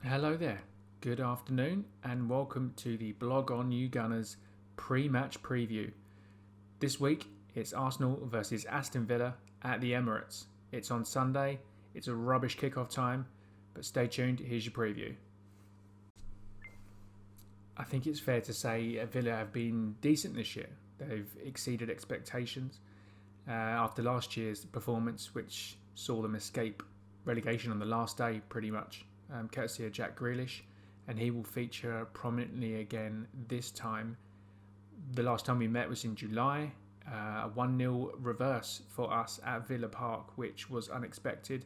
Hello there, good afternoon, and welcome to the Blog on You Gunners pre-match preview. This week it's Arsenal versus Aston Villa at the Emirates. It's on Sunday, it's a rubbish kickoff time, but stay tuned, here's your preview. I think it's fair to say Villa have been decent this year. They've exceeded expectations after last year's performance, which saw them escape relegation on the last day pretty much. Courtesy of Jack Grealish, and he will feature prominently again this time. The last time we met was in July, a 1-0 reverse for us at Villa Park, which was unexpected,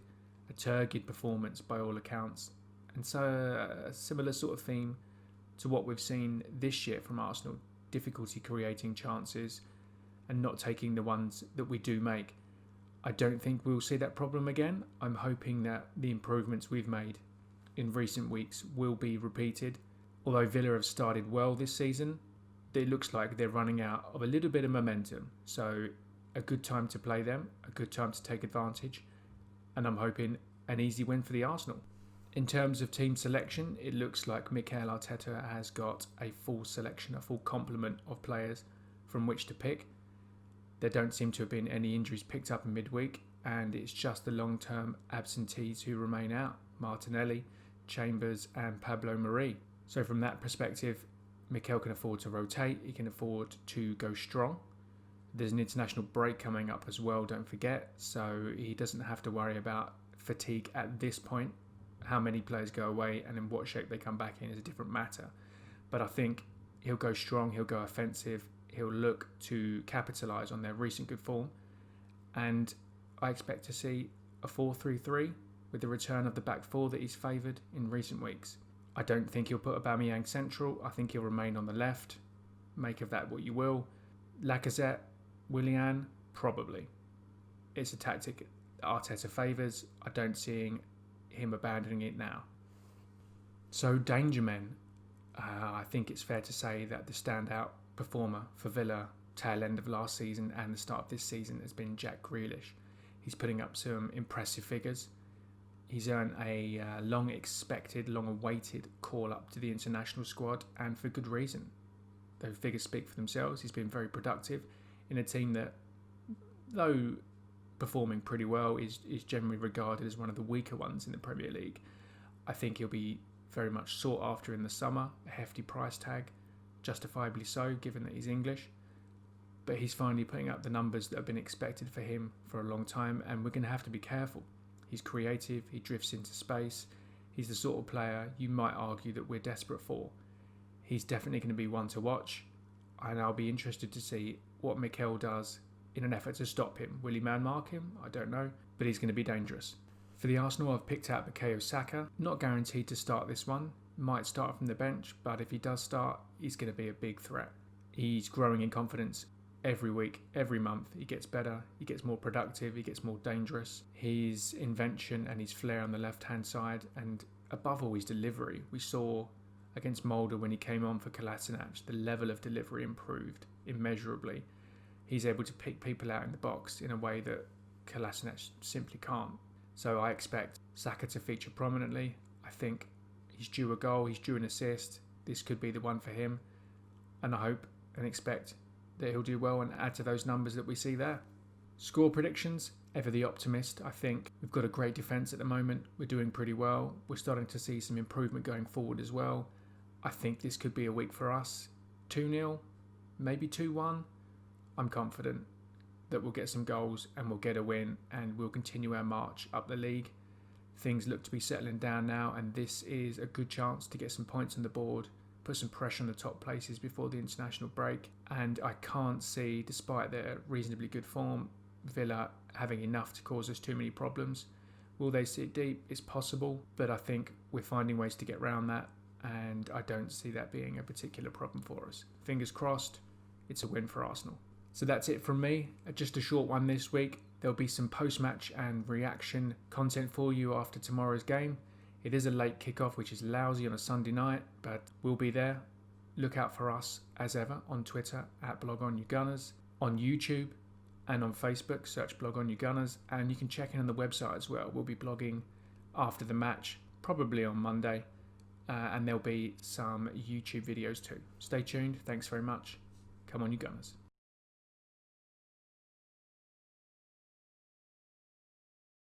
a turgid performance by all accounts, and so a similar sort of theme to what we've seen this year from Arsenal, difficulty creating chances and not taking the ones that we do make. I don't think we'll see that problem again. I'm hoping that the improvements we've made in recent weeks will be repeated. Although Villa have started well this season, it looks like they're running out of a little bit of momentum. So a good time to play them, a good time to take advantage, and I'm hoping an easy win for the Arsenal. In terms of team selection, it looks like Mikel Arteta has got a full selection, a full complement of players from which to pick. There don't seem to have been any injuries picked up in midweek, and it's just the long-term absentees who remain out. Martinelli, Chambers and Pablo Mari. So from that perspective, Mikel can afford to rotate, he can afford to go strong. There's an international break coming up as well, don't forget, so he doesn't have to worry about fatigue at this point. How many players go away and in what shape they come back in is a different matter. But I think he'll go strong, he'll go offensive, he'll look to capitalise on their recent good form, and I expect to see a 4-3-3 with the return of the back four that he's favoured in recent weeks. I don't think he'll put Aubameyang central. I think he'll remain on the left. Make of that what you will. Lacazette, Willian, probably. It's a tactic Arteta favours. I don't see him abandoning it now. So danger men. I think it's fair to say that the standout performer for Villa tail end of last season and the start of this season has been Jack Grealish. He's putting up some impressive figures. He's earned a long-expected, long-awaited call-up to the international squad, and for good reason. Those figures speak for themselves. He's been very productive in a team that, though performing pretty well, is generally regarded as one of the weaker ones in the Premier League. I think he'll be very much sought after in the summer, a hefty price tag, justifiably so, given that he's English. But he's finally putting up the numbers that have been expected for him for a long time, and we're going to have to be careful. He's creative, he drifts into space. He's the sort of player you might argue that we're desperate for. He's definitely going to be one to watch, and I'll be interested to see what Mikel does in an effort to stop him. Will he man-mark him? I don't know, but he's going to be dangerous. For the Arsenal, I've picked out Bukayo Saka. Not guaranteed to start this one. Might start from the bench, but if he does start, he's going to be a big threat. He's growing in confidence. Every week, every month, he gets better, he gets more productive, he gets more dangerous. His invention and his flair on the left-hand side, and above all, his delivery. We saw against Mulder when he came on for Kolasinac, the level of delivery improved immeasurably. He's able to pick people out in the box in a way that Kolasinac simply can't. So I expect Saka to feature prominently. I think he's due a goal, he's due an assist. This could be the one for him, and I hope and expect that he'll do well and add to those numbers that we see there. Score predictions, ever the optimist. I think we've got a great defence at the moment. We're doing pretty well. We're starting to see some improvement going forward as well. I think this could be a week for us. 2-0, maybe 2-1. I'm confident that we'll get some goals and we'll get a win and we'll continue our march up the league. Things look to be settling down now, and this is a good chance to get some points on the board, put some pressure on the top places before the international break. And I can't see, despite their reasonably good form, Villa having enough to cause us too many problems. Will they sit deep? It's possible, but I think we're finding ways to get around that, and I don't see that being a particular problem for us. Fingers crossed, it's a win for Arsenal. So that's it from me. Just a short one this week. There'll be some post-match and reaction content for you after tomorrow's game. It is a late kickoff, which is lousy on a Sunday night, but we'll be there. Look out for us, as ever, on Twitter at Blog On You Gunners, on YouTube and on Facebook, search Blog On You Gunners, and you can check in on the website as well. We'll be blogging after the match, probably on Monday, and there'll be some YouTube videos too. Stay tuned. Thanks very much. Come on, you Gunners.